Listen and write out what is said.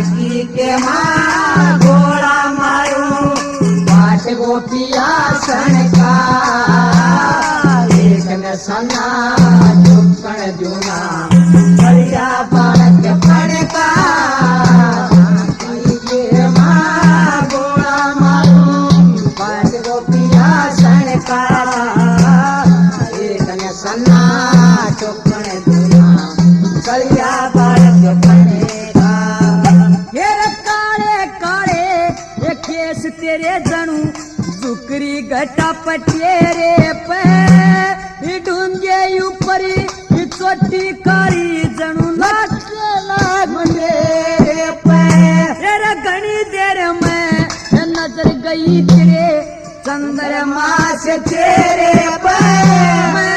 जानकी के माँ घोड़ा मारू बाट गोपिया सनका एक न सना चुपन जूना बढ़िया बालक पड़का जानकी के माँ घोड़ा मारू बाट गोपिया सनका एक न सना चुपन जूना बढ़िया बालक पड़का हे रे काळे काळे हे केस तेरे जणू जुकरी घटा पटेरे पे ही ढूंगे ऊपरी ही चोटी काळी जणू नाचला मेरे पे तेरा घनी देर में नजर गई तेरे चंद्रमा चंद्रमा से तेरे पे मैं